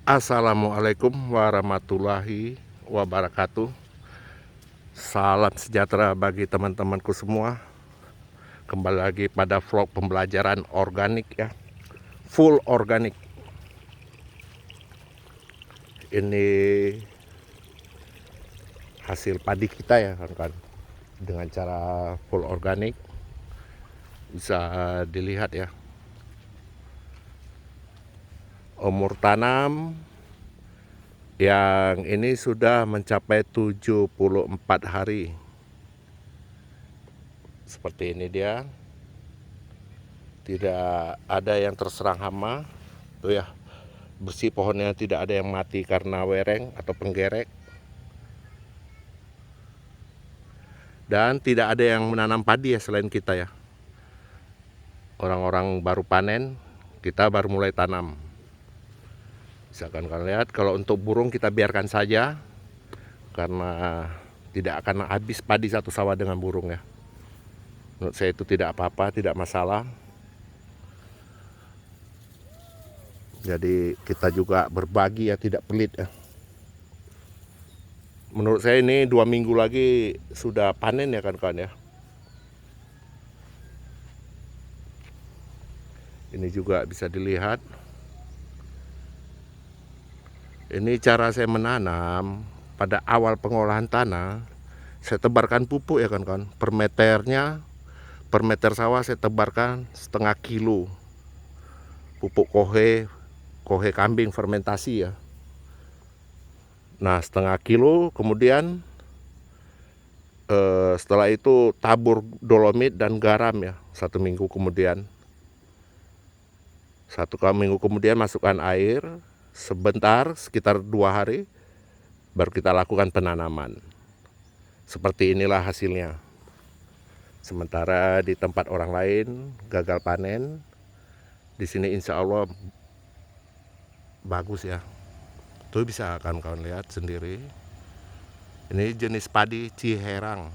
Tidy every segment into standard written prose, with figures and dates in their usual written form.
Assalamualaikum warahmatullahi wabarakatuh. Salam sejahtera bagi teman-temanku semua. Kembali lagi pada vlog pembelajaran organik ya. Full organik. Ini hasil padi kita ya kan. Dengan cara full organik bisa dilihat ya. Umur tanam yang ini sudah mencapai 74 hari. Seperti ini dia. Tidak ada yang terserang hama. Tuh ya, bersih pohonnya, tidak ada yang mati karena wereng atau penggerek. Dan tidak ada yang menanam padi ya selain kita ya. Orang-orang baru panen, kita baru mulai tanam. Misalkan kalian lihat, kalau untuk burung kita biarkan saja. Karena tidak akan habis padi satu sawah dengan burung ya. Menurut saya itu tidak apa-apa, tidak masalah. Jadi kita juga berbagi ya, tidak pelit ya. Menurut saya ini 2 minggu lagi sudah panen ya kan ya. Ini juga bisa dilihat. Ini cara saya menanam. Pada awal pengolahan tanah, saya tebarkan pupuk ya kan. Per meternya, per meter sawah saya tebarkan setengah kilo pupuk kohe kambing fermentasi ya. Nah setengah kilo, kemudian setelah itu tabur dolomit dan garam ya. 1 minggu kemudian, 1 minggu kemudian masukkan air sebentar, sekitar 2 hari, baru kita lakukan penanaman. Seperti inilah hasilnya. Sementara di tempat orang lain gagal panen, di sini insya Allah bagus ya. Tuh bisa kawan-kawan lihat sendiri. Ini jenis padi Ciherang.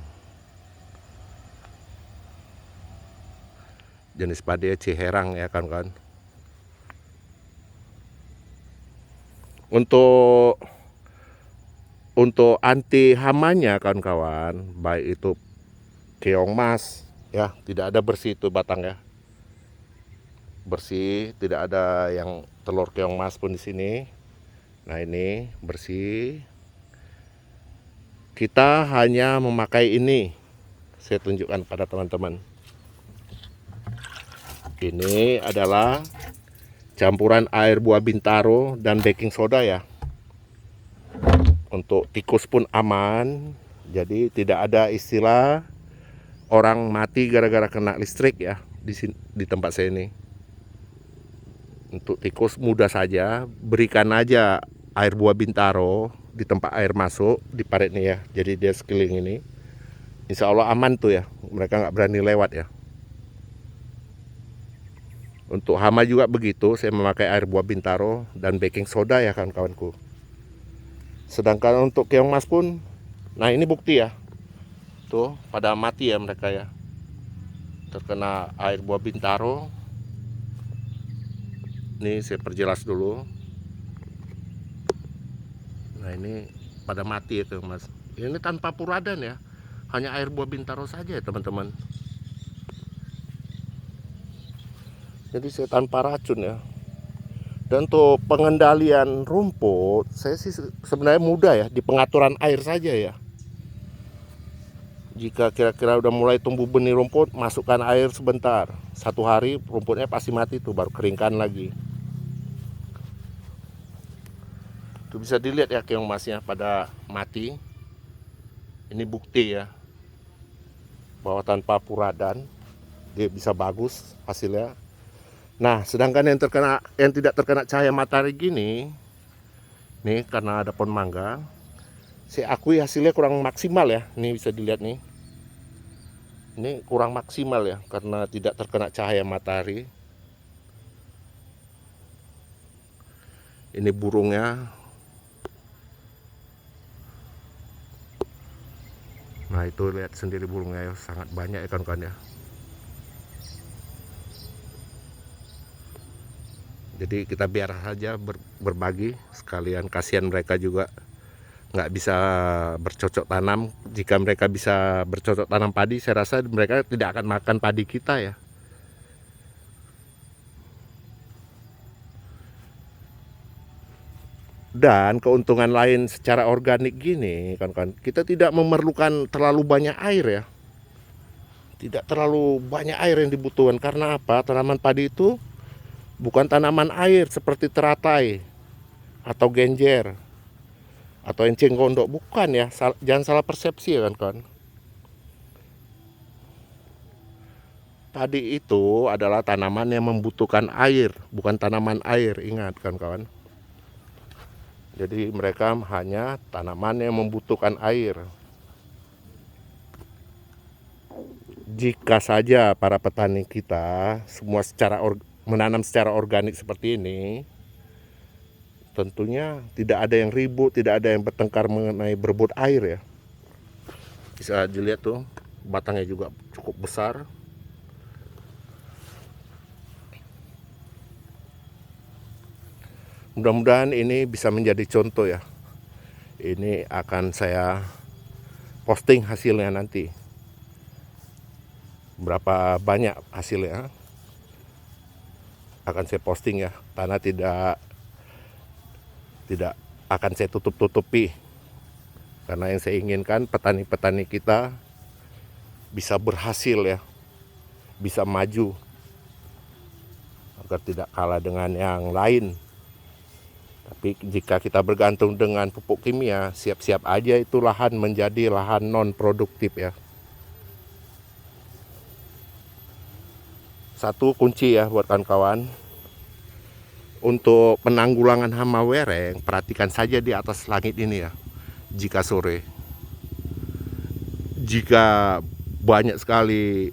Jenis padi Ciherang ya kawan-kawan. Untuk anti hamanya kawan-kawan, baik itu keong mas ya, tidak ada bersih itu batang ya. Bersih, tidak ada yang telur keong mas pun di sini. Nah, ini bersih. Kita hanya memakai ini. Saya tunjukkan pada teman-teman. Ini adalah campuran air buah bintaro dan baking soda ya. Untuk tikus pun aman. Jadi tidak ada istilah orang mati gara-gara kena listrik ya di tempat saya ini. Untuk tikus mudah saja, berikan aja air buah bintaro di tempat air masuk di parit nih ya. Jadi dia sekeliling ini, insya Allah aman tuh ya. Mereka nggak berani lewat ya. Untuk hama juga begitu, saya memakai air buah bintaro dan baking soda ya kawan-kawanku. Sedangkan untuk keong mas pun, nah ini bukti ya. Tuh pada mati ya mereka ya. Terkena air buah bintaro. Ini saya perjelas dulu. Nah ini pada mati itu mas. Ini tanpa puradan ya. Hanya air buah bintaro saja ya teman-teman. Jadi saya tanpa racun ya. Dan untuk pengendalian rumput, saya sih sebenarnya mudah ya, di pengaturan air saja ya. Jika kira-kira udah mulai tumbuh benih rumput, masukkan air sebentar. 1 hari rumputnya pasti mati tuh, baru keringkan lagi. Tuh bisa dilihat ya keong masnya pada mati. Ini bukti ya bahwa tanpa puradan dia bisa bagus hasilnya. Nah, sedangkan yang tidak terkena cahaya matahari gini, nih karena ada pohon mangga, saya akui hasilnya kurang maksimal ya. Ini bisa dilihat nih. Ini kurang maksimal ya karena tidak terkena cahaya matahari. Ini burungnya. Nah, itu lihat sendiri burungnya ya, sangat banyak ya kawan-kawan ya. Jadi kita biar saja berbagi, sekalian kasihan mereka juga nggak bisa bercocok tanam. Jika mereka bisa bercocok tanam padi, saya rasa mereka tidak akan makan padi kita ya. Dan keuntungan lain secara organik gini kan, kita tidak memerlukan terlalu banyak air ya. Tidak terlalu banyak air yang dibutuhkan. Karena apa? Tanaman padi itu bukan tanaman air seperti teratai atau genjer atau enceng gondok, bukan ya. Jangan salah persepsi ya kan. Padi itu adalah tanaman yang membutuhkan air, bukan tanaman air, ingat kan kawan. Jadi mereka hanya tanaman yang membutuhkan air. Jika saja para petani kita semua menanam secara organik seperti ini, tentunya tidak ada yang ribut, tidak ada yang bertengkar mengenai berebut air ya. Bisa dilihat tuh, batangnya juga cukup besar. Mudah-mudahan ini bisa menjadi contoh ya. Ini akan saya posting hasilnya nanti. Berapa banyak hasilnya akan saya posting ya. Karena tidak akan saya tutup-tutupi. Karena yang saya inginkan petani-petani kita bisa berhasil ya. Bisa maju. Agar tidak kalah dengan yang lain. Tapi jika kita bergantung dengan pupuk kimia, siap-siap aja itu lahan menjadi lahan non produktif ya. Satu kunci ya buat kawan-kawan. Untuk penanggulangan hama wereng, perhatikan saja di atas langit ini ya. Jika sore, jika banyak sekali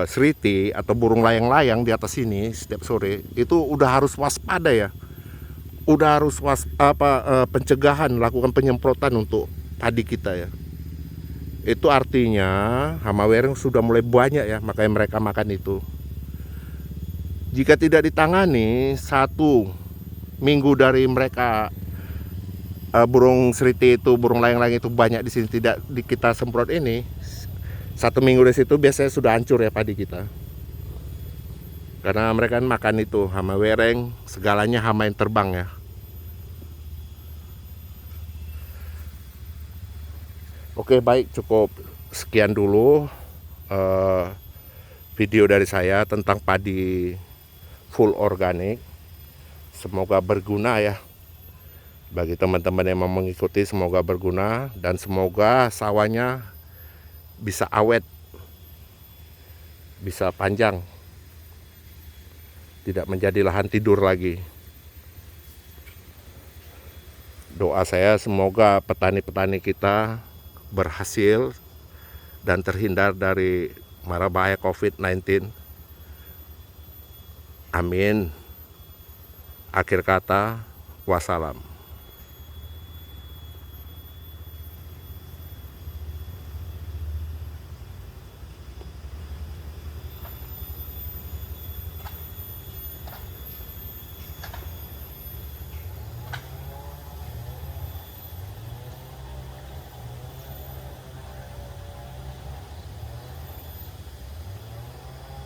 seriti atau burung layang-layang di atas ini setiap sore, itu udah harus waspada ya. Udah harus pencegahan, lakukan penyemprotan untuk padi kita ya. Itu artinya hama wereng sudah mulai banyak ya, makanya mereka makan itu. Jika tidak ditangani, 1 minggu dari mereka burung seriti itu, burung layang-layang itu banyak di sini tidak kita semprot ini, 1 minggu dari situ biasanya sudah hancur ya padi kita. Karena mereka makan itu hama wereng, segalanya hama yang terbang ya. Oke, baik, cukup sekian dulu video dari saya tentang padi full organik. Semoga berguna ya bagi teman-teman yang mau mengikuti, semoga berguna dan semoga sawahnya bisa awet, bisa panjang, tidak menjadi lahan tidur lagi. Doa saya semoga petani-petani kita berhasil dan terhindar dari mara bahaya COVID-19. Amin. Akhir kata, wassalam.